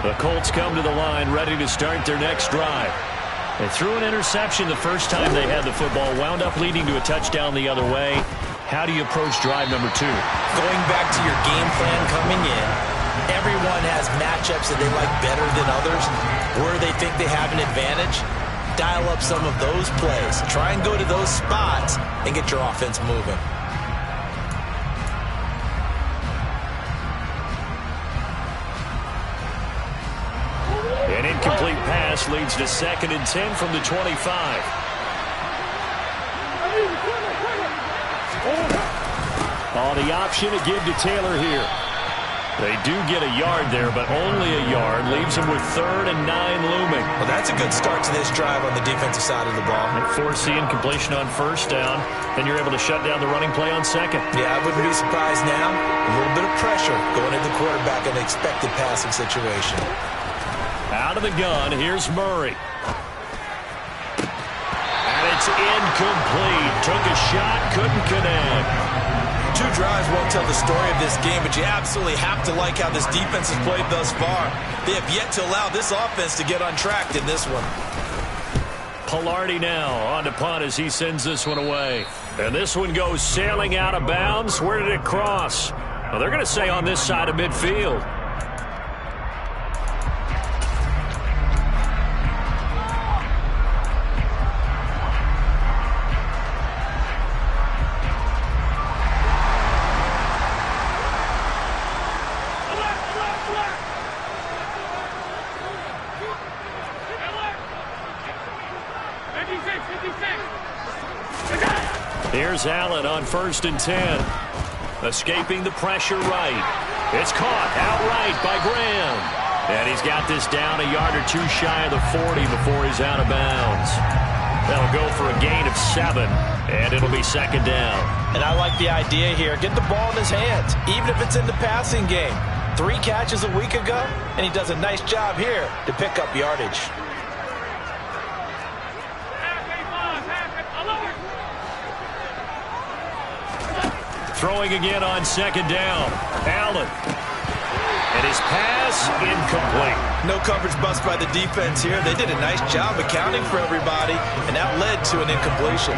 The Colts come to the line ready to start their next drive. They threw an interception the first time they had the football, wound up leading to a touchdown the other way. How do you approach drive number 2? Going back to your game plan coming in, everyone has matchups that they like better than others, where they think they have an advantage. Dial up some of those plays. Try and go to those spots and get your offense moving. An incomplete pass leads to 2nd and 10 from the 25. Oh, the option to give to Taylor here. They do get a yard there, but only a yard. Leaves them with 3rd and 9 looming. Well, that's a good start to this drive on the defensive side of the ball. They force the incompletion on 1st down, then you're able to shut down the running play on 2nd. Yeah, I wouldn't be surprised now. A little bit of pressure going into the quarterback in an expected passing situation. Out of the gun, here's Murray. And it's incomplete. Took a shot, couldn't connect. 2 drives won't tell the story of this game, but you absolutely have to like how this defense has played thus far. They have yet to allow this offense to get untracked in this one. Palardy now on to punt as he sends this one away. And this one goes sailing out of bounds. Where did it cross? Well, they're going to say on this side of midfield. Here's Allen on 1st and 10. Escaping the pressure right. It's caught outright by Graham. And he's got this down a yard or 2 shy of the 40 before he's out of bounds. That'll go for a gain of 7, and it'll be 2nd down. And I like the idea here. Get the ball in his hands, even if it's in the passing game. 3 catches a week ago, and he does a nice job here to pick up yardage. Throwing again on 2nd down. Allen. And his pass incomplete. No coverage bust by the defense here. They did a nice job accounting for everybody, and that led to an incompletion.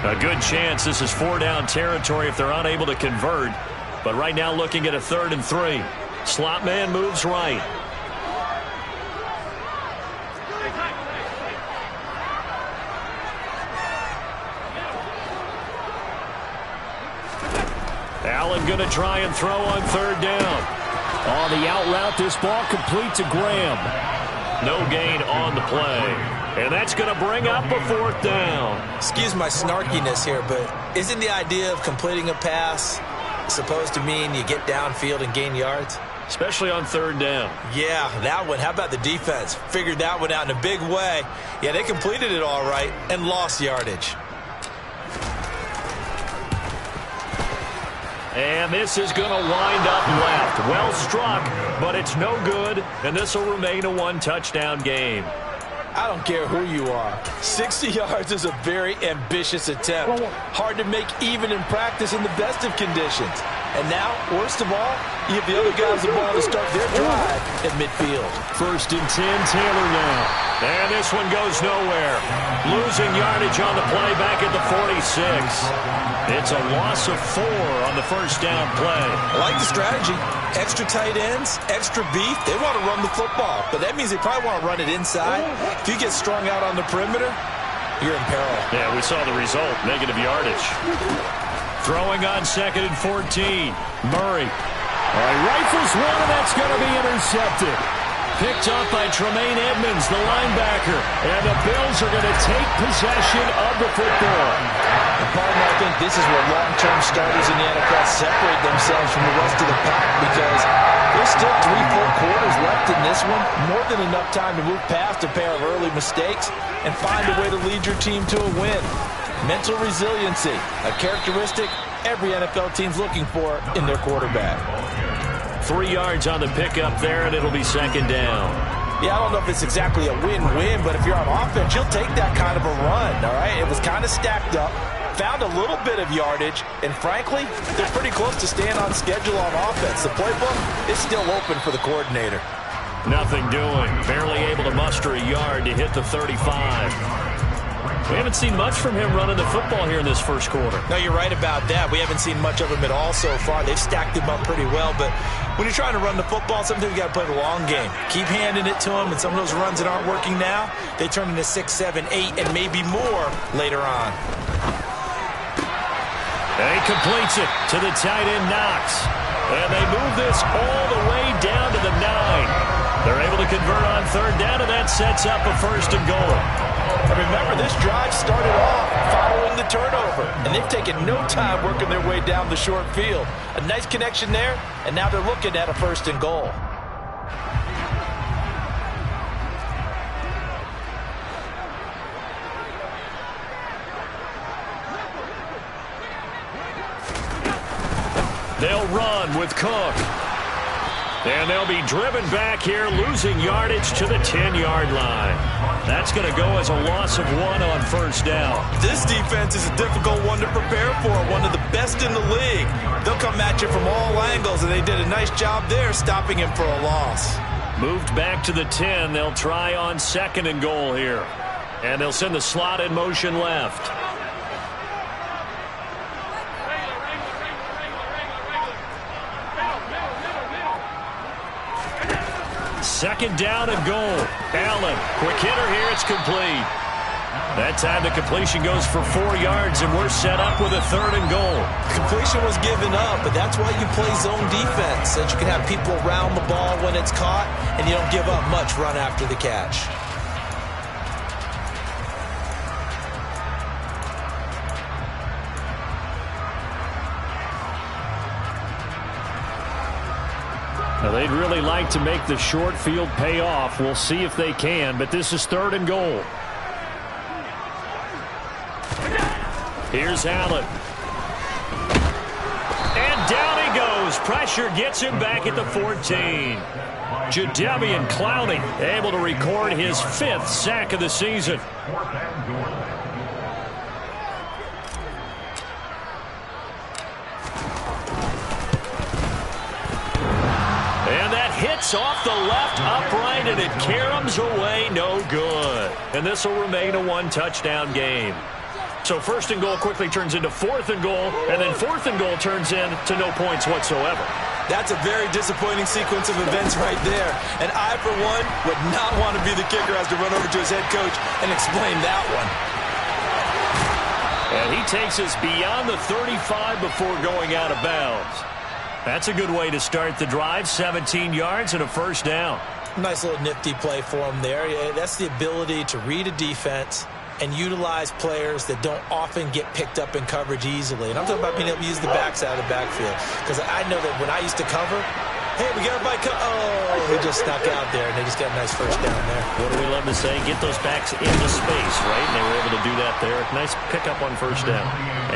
A good chance this is 4 down territory if they're unable to convert. But right now looking at a 3rd and 3. Slot man moves right. Allen going to try and throw on 3rd down. On the out route, this ball complete to Graham. No gain on the play. And that's going to bring up a 4th down. Excuse my snarkiness here, but isn't the idea of completing a pass supposed to mean you get downfield and gain yards? Especially on 3rd down. Yeah, that one. How about the defense? Figured that one out in a big way. Yeah, they completed it all right and lost yardage. And this is going to wind up left. Well struck, but it's no good, and this will remain a 1-touchdown game. I don't care who you are. 60 yards is a very ambitious attempt. Hard to make even in practice in the best of conditions. And now, worst of all, you give the other guys the ball to start their drive at midfield. 1st and 10, Taylor now. And this one goes nowhere. Losing yardage on the play back at the 46. It's a loss of 4 on the 1st down play. I like the strategy. Extra tight ends, extra beef. They want to run the football, but that means they probably want to run it inside. If you get strung out on the perimeter, you're in peril. Yeah, we saw the result, negative yardage. Throwing on 2nd and 14. Murray. All right, rifles one, and that's going to be intercepted. Picked up by Tremaine Edmonds, the linebacker. And the Bills are going to take possession of the football. And partner, I think this is where long-term starters in the NFL separate themselves from the rest of the pack, because there's still 3 full quarters left in this one. More than enough time to move past a pair of early mistakes and find a way to lead your team to a win. Mental resiliency, a characteristic every NFL team's looking for in their quarterback. 3 yards on the pickup there, and it'll be 2nd down. Yeah, I don't know if it's exactly a win-win, but if you're on offense, you'll take that kind of a run, all right? It was kind of stacked up. found a little bit of yardage, and frankly, they're pretty close to staying on schedule on offense. The playbook is still open for the coordinator. Nothing doing. Barely able to muster a yard to hit the 35. We haven't seen much from him running the football here in this first quarter. No, you're right about that. We haven't seen much of him at all so far. They've stacked him up pretty well, but when you're trying to run the football, sometimes you got to play the long game. Keep handing it to him, and some of those runs that aren't working now, they turn into 6, 7, 8, and maybe more later on. And he completes it to the tight end, Knox. And they move this all the way down to the 9. They're able to convert on third down, and that sets up a 1st and goal. And remember, this drive started off following the turnover, and they've taken no time working their way down the short field. A nice connection there, and now they're looking at a 1st and goal. They'll run with Cook. And they'll be driven back here, losing yardage to the 10-yard line. That's going to go as a loss of 1 on 1st down. This defense is a difficult one to prepare for, one of the best in the league. They'll come at you from all angles, and they did a nice job there stopping him for a loss. Moved back to the 10. They'll try on 2nd and goal here. And they'll send the slot in motion left. Second down and goal. Allen, quick hitter here. It's complete. That time the completion goes for 4 yards, and we're set up with a 3rd and goal. Completion was given up, but that's why you play zone defense, so that you can have people around the ball when it's caught, and you don't give up much run after the catch. Now, they'd really like to make the short field pay off. We'll see if they can, but this is 3rd and goal. Here's Allen. And down he goes. Pressure gets him back at the 14. Jadeveon Clowney able to record his 5th sack of the season. Hits off the left upright, and it caroms away, no good. And this will remain a 1-touchdown game. So 1st and goal quickly turns into 4th and goal, and then 4th and goal turns into no points whatsoever. That's a very disappointing sequence of events right there. And I, for one, would not want to be the kicker, has to run over to his head coach and explain that one. And he takes us beyond the 35 before going out of bounds. That's a good way to start the drive. 17 yards and a 1st down. Nice little nifty play for him there. Yeah, that's the ability to read a defense and utilize players that don't often get picked up in coverage easily. And I'm talking about being able to use the backside of the backfield. Because I know that when I used to cover, hey, we got everybody oh, he just snuck out there, and they just got a nice 1st down there. What do we love to say? Get those backs into space, right? And they were able to do that there. Nice pickup on 1st down.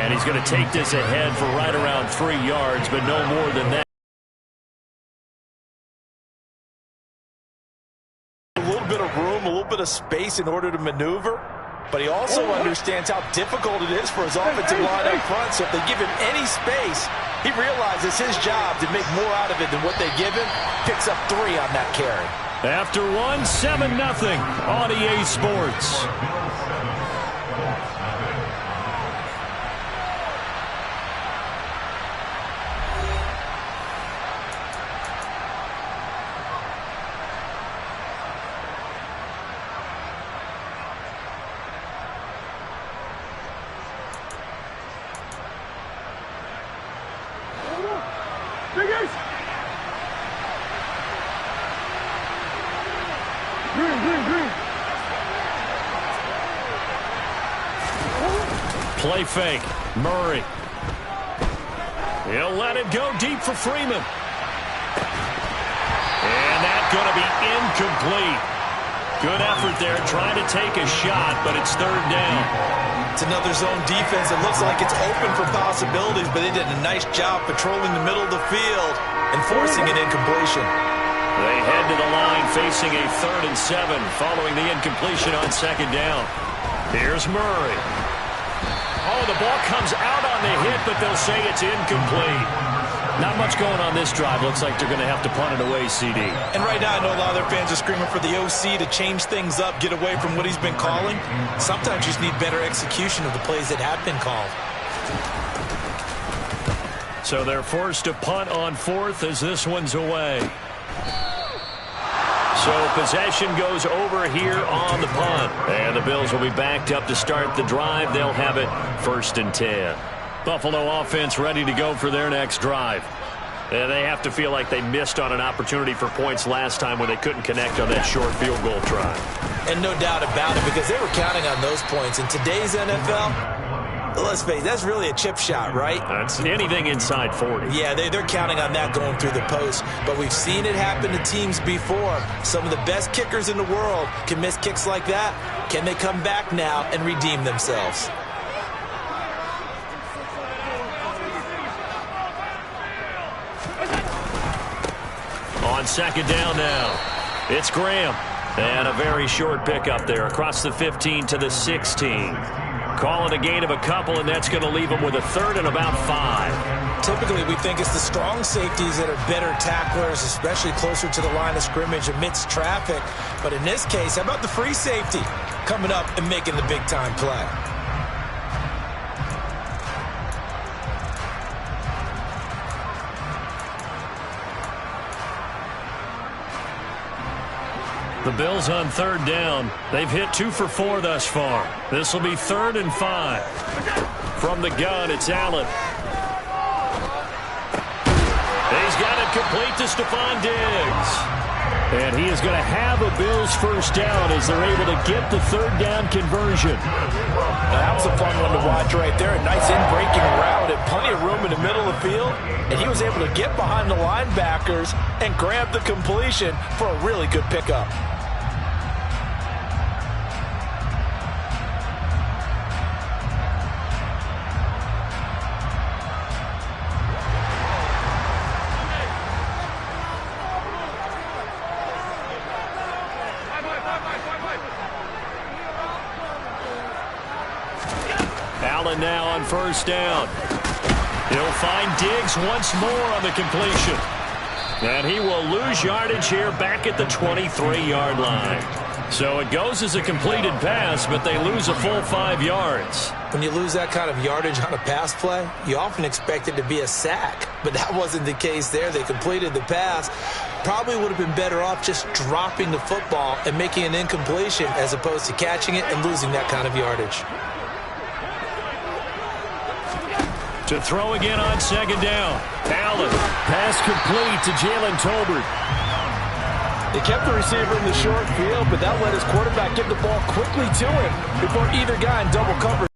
And he's going to take this ahead for right around 3 yards, but no more than that. A little bit of room, a little bit of space in order to maneuver. But he also understands how difficult it is for his offensive line up front. So if they give him any space, he realizes his job to make more out of it than what they give him. Picks up 3 on that carry. After 1, 7-0 on EA Sports. Play fake. Murray. He'll let it go deep for Freeman. And that's going to be incomplete. Good effort there trying to take a shot, but it's 3rd down. It's another zone defense. It looks like it's open for possibilities, but they did a nice job patrolling the middle of the field and forcing an incompletion. They head to the line facing a 3rd and 7 following the incompletion on 2nd down. Here's Murray. Oh, the ball comes out on the hit, but they'll say it's incomplete. Not much going on this drive. Looks like they're going to have to punt it away, CD. And right now, I know a lot of their fans are screaming for the OC to change things up, get away from what he's been calling. Sometimes you just need better execution of the plays that have been called. So they're forced to punt on fourth as this one's away. So possession goes over here on the punt. And the Bills will be backed up to start the drive. They'll have it 1st and 10. Buffalo offense ready to go for their next drive. And they have to feel like they missed on an opportunity for points last time when they couldn't connect on that short field goal try. And no doubt about it, because they were counting on those points. In today's NFL, let's face it, that's really a chip shot, right? That's anything inside 40. Yeah, they're counting on that going through the post. But we've seen it happen to teams before. Some of the best kickers in the world can miss kicks like that. Can they come back now and redeem themselves? On 2nd down now, it's Graham. And a very short pickup there across the 15 to the 16. Call it a gain of a couple, and that's going to leave them with a 3rd and about 5. Typically, we think it's the strong safeties that are better tacklers, especially closer to the line of scrimmage amidst traffic. But in this case, how about the free safety coming up and making the big-time play? The Bills on 3rd down. They've hit 2 for 4 thus far. This will be 3rd and 5. From the gun, it's Allen. He's got it complete to Stephon Diggs. And he is going to have a Bills first down as they're able to get the 3rd down conversion. That was a fun one to watch right there. A nice in-breaking route and plenty of room in the middle of the field. And he was able to get behind the linebackers and grab the completion for a really good pickup. Allen now on 1st down. He'll find Diggs once more on the completion. And he will lose yardage here back at the 23-yard line. So it goes as a completed pass, but they lose a full 5 yards. When you lose that kind of yardage on a pass play, you often expect it to be a sack. But that wasn't the case there. They completed the pass. Probably would have been better off just dropping the football and making an incompletion as opposed to catching it and losing that kind of yardage. To throw again on 2nd down. Allen. Pass complete to Jalen Tolbert. They kept the receiver in the short field, but that let his quarterback get the ball quickly to him before either guy in double coverage.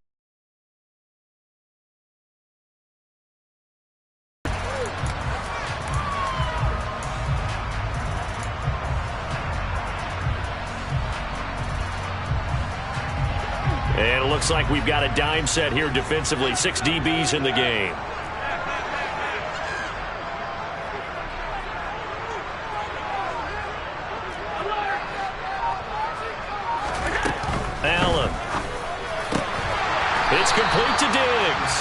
And it looks like we've got a dime set here defensively. 6 DBs in the game. Allen. It's complete to Diggs.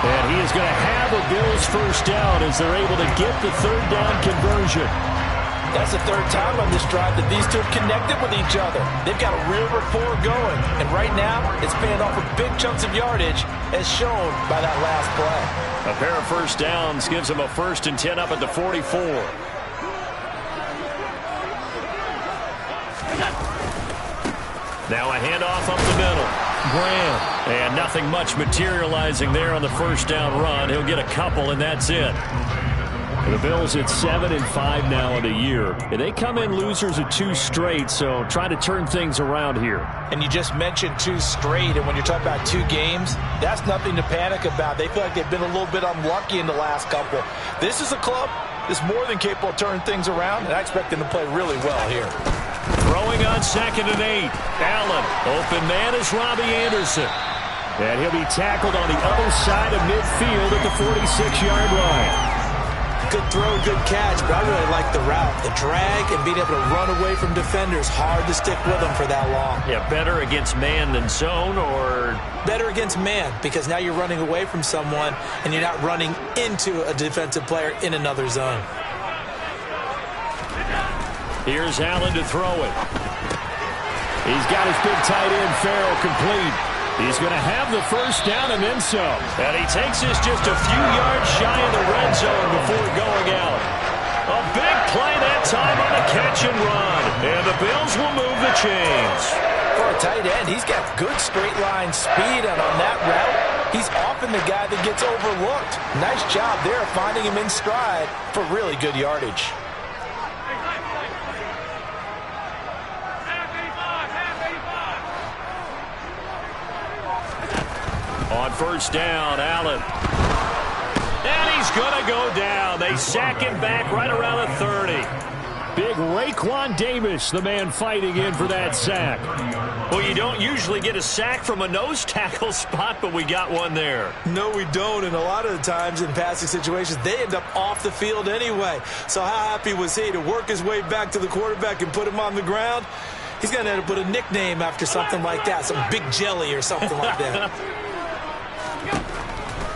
And he is going to have a Bills first down as they're able to get the 3rd down conversion. That's the 3rd time on this drive that these two have connected with each other. They've got a real rapport going. And right now, it's paying off with big chunks of yardage as shown by that last play. A pair of first downs gives them a 1st and 10 up at the 44. Now a handoff up the middle. Graham. And nothing much materializing there on the first down run. He'll get a couple, and that's it. The Bills at 7-5 now in the year. And they come in losers of 2 straight, so try to turn things around here. And you just mentioned 2 straight, and when you're talking about 2 games, that's nothing to panic about. They feel like they've been a little bit unlucky in the last couple. This is a club that's more than capable of turning things around, and I expect them to play really well here. Throwing on 2nd and 8. Allen. Open man is Robbie Anderson. And he'll be tackled on the other side of midfield at the 46-yard line. Good throw, good catch, but I really like the route. The drag and being able to run away from defenders, hard to stick with them for that long. Yeah, better against man than zone, or? Better against man, because now you're running away from someone and you're not running into a defensive player in another zone. Here's Allen to throw it. He's got his big tight end, Farrell, complete. He's going to have the first down and then some. And he takes this just a few yards shy of the red zone before going out. A big play that time on the catch and run. And the Bills will move the chains. For a tight end, he's got good straight line speed, and on that route, he's often the guy that gets overlooked. Nice job there finding him in stride for really good yardage. On first down, Allen. And he's going to go down. They sack him back right around the 30. Big Raekwon Davis, the man fighting in for that sack. Well, you don't usually get a sack from a nose tackle spot, but we got one there. No, we don't, and a lot of the times in passing situations, they end up off the field anyway. So how happy was he to work his way back to the quarterback and put him on the ground? He's going to have to put a nickname after something like that, some Big Jelly or something like that.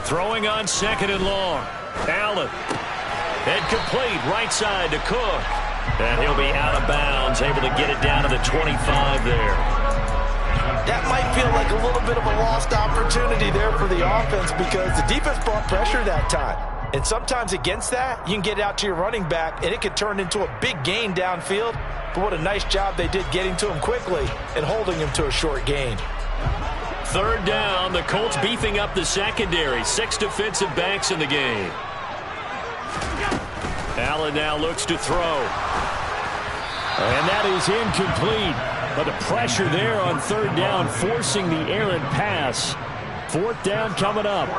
Throwing on second and long. Allen. And complete right side to Cook. And he'll be out of bounds, able to get it down to the 25 there. That might feel like a little bit of a lost opportunity there for the offense because the defense brought pressure that time. And sometimes against that, you can get it out to your running back, and it could turn into a big gain downfield. But what a nice job they did getting to him quickly and holding him to a short gain. Third down, the Colts beefing up the secondary. 6 defensive backs in the game. Allen now looks to throw. And that is incomplete. But the pressure there on third down, forcing the errant pass. Fourth down coming up.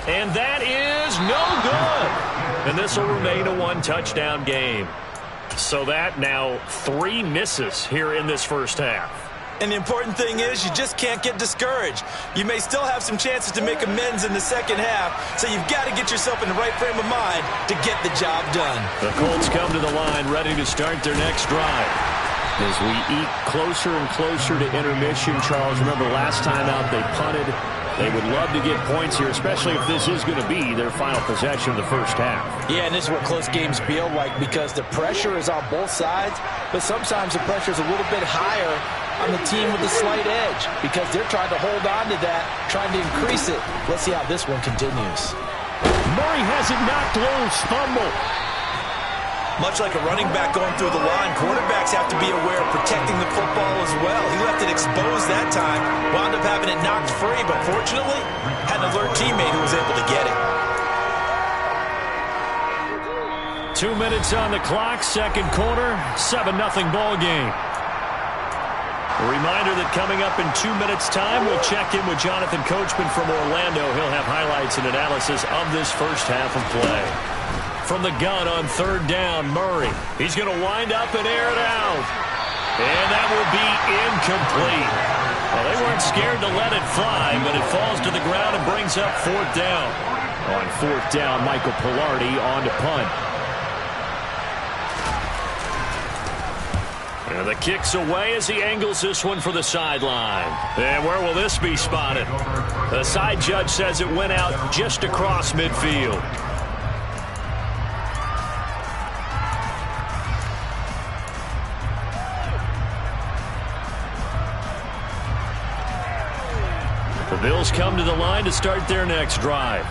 And that is no good. And this will remain a one-touchdown game. So that now 3 misses here in this first half. And the important thing is you just can't get discouraged. You may still have some chances to make amends in the second half, so you've got to get yourself in the right frame of mind to get the job done. The Colts come to the line ready to start their next drive. As we eat closer and closer to intermission, Charles, remember last time out they punted. They would love to get points here, especially if this is going to be their final possession of the first half. Yeah, and this is what close games feel like because the pressure is on both sides, but sometimes the pressure is a little bit higher on the team with the slight edge because they're trying to hold on to that, trying to increase it. Let's see how this one continues. Murray has it knocked loose, fumble. Much like a running back going through the line, quarterbacks have to be aware of protecting the football as well. He left it exposed that time, wound up having it knocked free, but fortunately, had an alert teammate who was able to get it. 2 minutes on the clock, second quarter, 7-0 ball game. A reminder that coming up in 2 minutes' time, we'll check in with Jonathan Coachman from Orlando. He'll have highlights and analysis of this first half of play. From the gun on third down, Murray. He's going to wind up and air it out. And that will be incomplete. Well, they weren't scared to let it fly, but it falls to the ground and brings up fourth down. On fourth down, Michael Pilardi on to punt. And the kick's away as he angles this one for the sideline. And where will this be spotted? The side judge says it went out just across midfield. The Bills come to the line to start their next drive.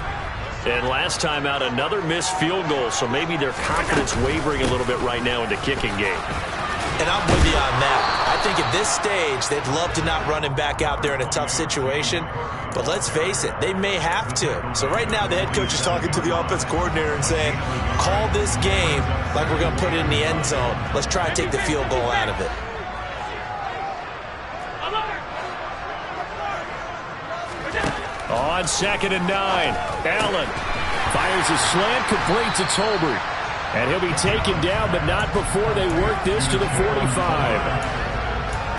And last time out, another missed field goal, so maybe their confidence wavering a little bit right now in the kicking game. And I'm with you on that. I think at this stage, they'd love to not run him back out there in a tough situation. But let's face it, they may have to. So right now, the head coach is talking to the offense coordinator and saying, call this game like we're going to put it in the end zone. Let's try and take the field goal out of it. On second and 9, Allen fires a slant, complete to Tolbert. And he'll be taken down, but not before they work this to the 45.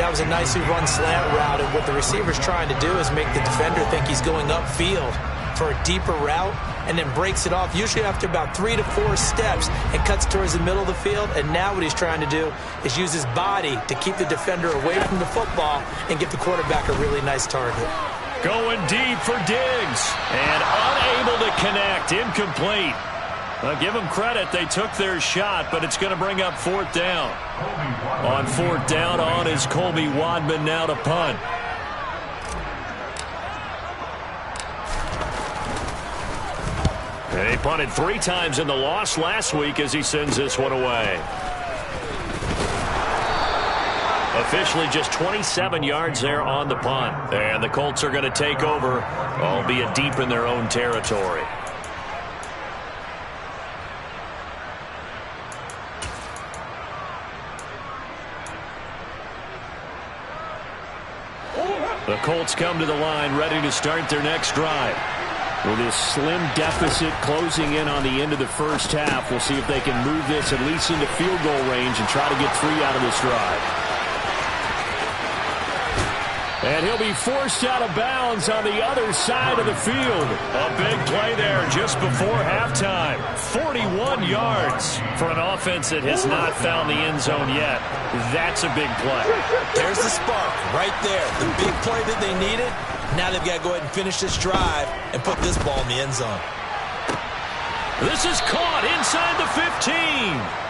That was a nicely run slant route, and what the receiver's trying to do is make the defender think he's going upfield for a deeper route, and then breaks it off, usually after about 3 to 4 steps, and cuts towards the middle of the field. And now what he's trying to do is use his body to keep the defender away from the football and give the quarterback a really nice target. Going deep for Diggs, and unable to connect, incomplete. Well, give them credit, they took their shot, but it's going to bring up 4th down. On 4th down, on is Colby Wadman now to punt. And he punted 3 times in the loss last week as he sends this one away. Officially just 27 yards there on the punt. And the Colts are going to take over, albeit deep in their own territory. The Colts come to the line ready to start their next drive. With this slim deficit closing in on the end of the first half, we'll see if they can move this at least into field goal range and try to get 3 out of this drive. And he'll be forced out of bounds on the other side of the field. A big play there just before halftime. 41 yards for an offense that has not found the end zone yet. That's a big play. There's the spark right there. The big play that they needed. Now they've got to go ahead and finish this drive and put this ball in the end zone. This is caught inside the 15.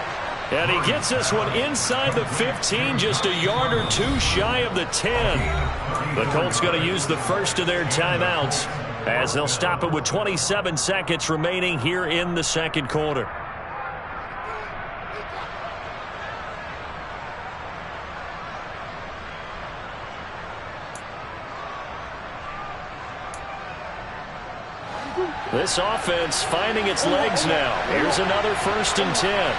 And he gets this one inside the 15, just a yard or 2 shy of the 10. The Colts going to use the first of their timeouts as they'll stop it with 27 seconds remaining here in the second quarter. This offense finding its legs now. Here's another 1st and 10.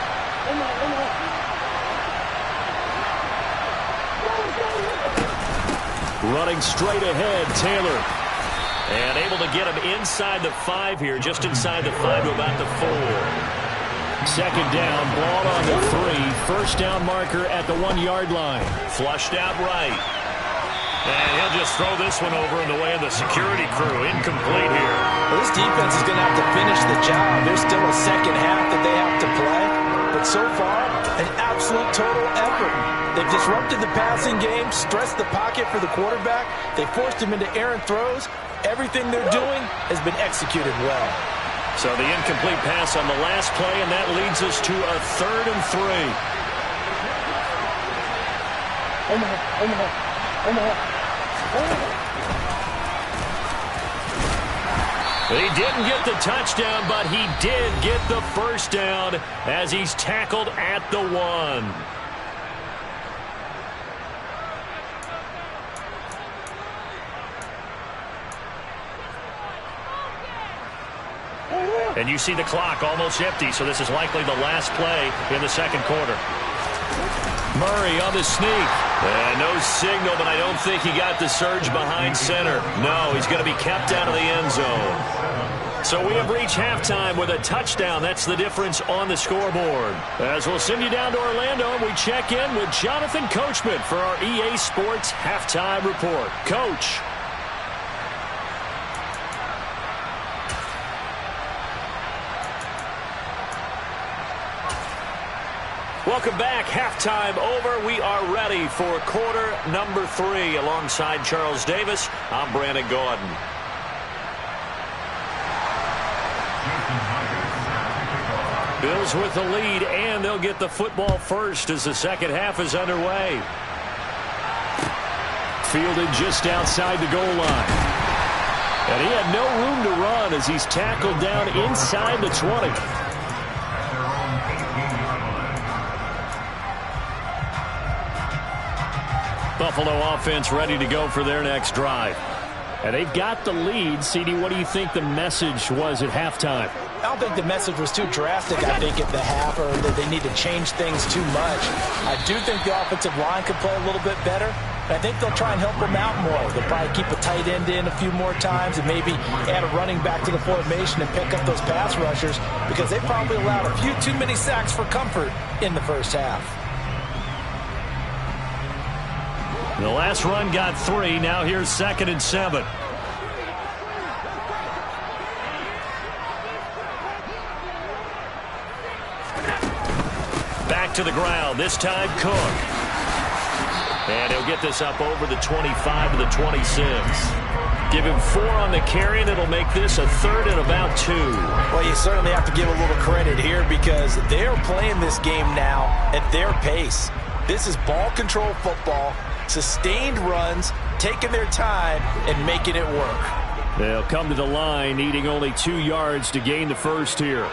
Running straight ahead, Taylor. And able to get him inside the 5 here, just inside the 5 to about the 4. Second down, ball on the 3. First down marker at the 1-yard line. Flushed out right. And he'll just throw this one over in the way of the security crew. Incomplete here. Well, this defense is going to have to finish the job. There's still a second half that they have to play. But so far, an absolute total effort. They've disrupted the passing game, stressed the pocket for the quarterback. They forced him into errant throws. Everything they're doing has been executed well. So the incomplete pass on the last play, and that leads us to a 3rd and 3. He didn't get the touchdown, but he did get the first down as he's tackled at the 1. And you see the clock almost empty, so this is likely the last play in the second quarter. Murray on the sneak. And no signal, but I don't think he got the surge behind center. No, he's going to be kept out of the end zone. So we have reached halftime with a touchdown. That's the difference on the scoreboard. As we'll send you down to Orlando, and we check in with Jonathan Coachman for our EA Sports Halftime Report. Coach. Welcome back. Halftime over. We are ready for quarter number 3. Alongside Charles Davis, I'm Brandon Gordon. Bills with the lead, and they'll get the football first as the second half is underway. Fielded just outside the goal line. And he had no room to run as he's tackled down inside the 20. Buffalo offense ready to go for their next drive. And they've got the lead. CD, what do you think the message was at halftime? I don't think the message was too drastic, I think, at the half, or that they need to change things too much. I do think the offensive line could play a little bit better. I think they'll try and help them out more. They'll probably keep a tight end in a few more times and maybe add a running back to the formation and pick up those pass rushers, because they probably allowed a few too many sacks for comfort in the first half. The last run got 3. Now here's 2nd and 7. Back to the ground. This time Cook. And he'll get this up over the 25 to the 26. Give him 4 on the carry, and it'll make this a 3rd and about 2. Well, you certainly have to give a little credit here because they're playing this game now at their pace. This is ball control football, sustained runs, taking their time, and making it work. They'll come to the line, needing only 2 yards to gain the first here.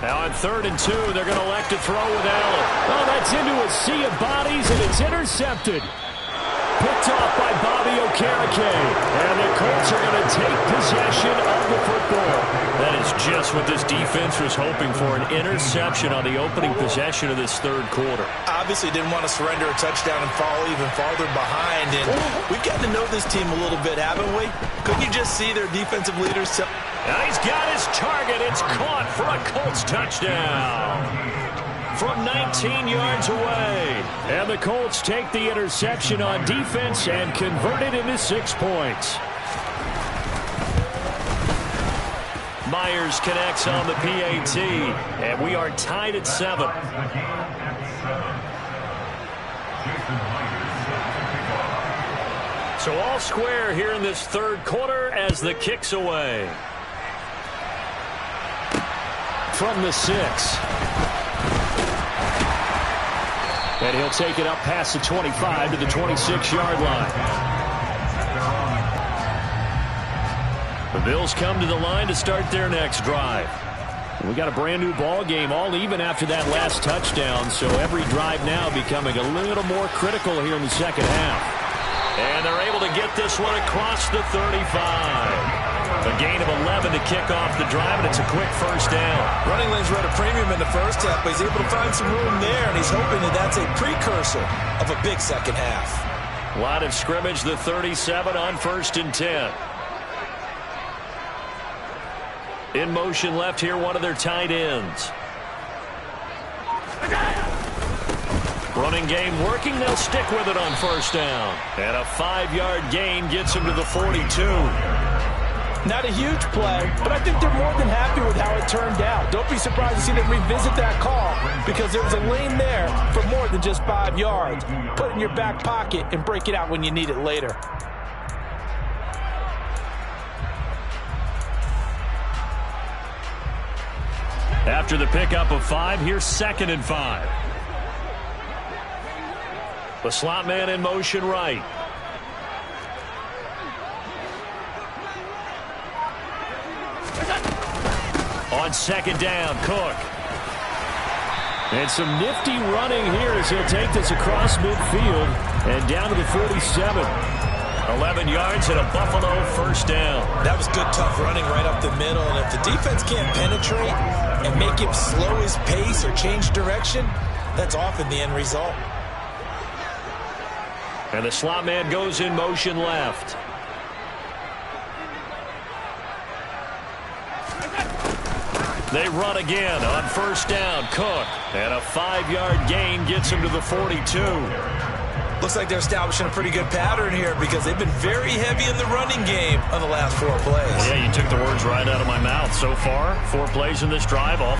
Now on 3rd and 2, they're going to elect to throw with Allen. Oh, that's into a sea of bodies, and it's intercepted. Picked off by Bobby Okereke. And the Colts are going to take possession of the football. That is just what this defense was hoping for, an interception on the opening possession of this 3rd quarter. Obviously didn't want to surrender a touchdown and fall even farther behind. And we've gotten to know this team a little bit, haven't we? Couldn't you just see their defensive leaders? Now he's got his target. It's caught for a Colts touchdown from 19 yards away. And the Colts take the interception on defense and convert it into 6 points. Myers connects on the PAT, and we are tied at 7. So all square here in this 3rd quarter as the kick's away. From the 6. And he'll take it up past the 25 to the 26-yard line. The Bills come to the line to start their next drive. We got a brand new ball game, all even after that last touchdown, so every drive now becoming a little more critical here in the second half. And they're able to get this one across the 35. A gain of 11 to kick off the drive, and it's a quick first down. Running lanes were at a premium in the first half, but he's able to find some room there, and he's hoping that that's a precursor of a big second half. Line of scrimmage, the 37 on 1st and 10. In motion left here, one of their tight ends. Running game working. They'll stick with it on 1st down. And a 5-yard gain gets him to the 42. Not a huge play, but I think they're more than happy with how it turned out. Don't be surprised to see them revisit that call because there was a lane there for more than just 5 yards. Put it in your back pocket and break it out when you need it later. After the pickup of 5, here's 2nd and 5. The slot man in motion right. On 2nd down, Cook. And some nifty running here as he'll take this across midfield and down to the 47. 11 yards and a Buffalo 1st down. That was good, tough running right up the middle. And if the defense can't penetrate and make him slow his pace or change direction, that's often the end result. And the slot man goes in motion left. They run again on 1st down. Cook. And a 5-yard gain gets him to the 42. Looks like they're establishing a pretty good pattern here because they've been very heavy in the running game on the last 4 plays. Yeah, you took the words right out of my mouth. So far, 4 plays in this drive, all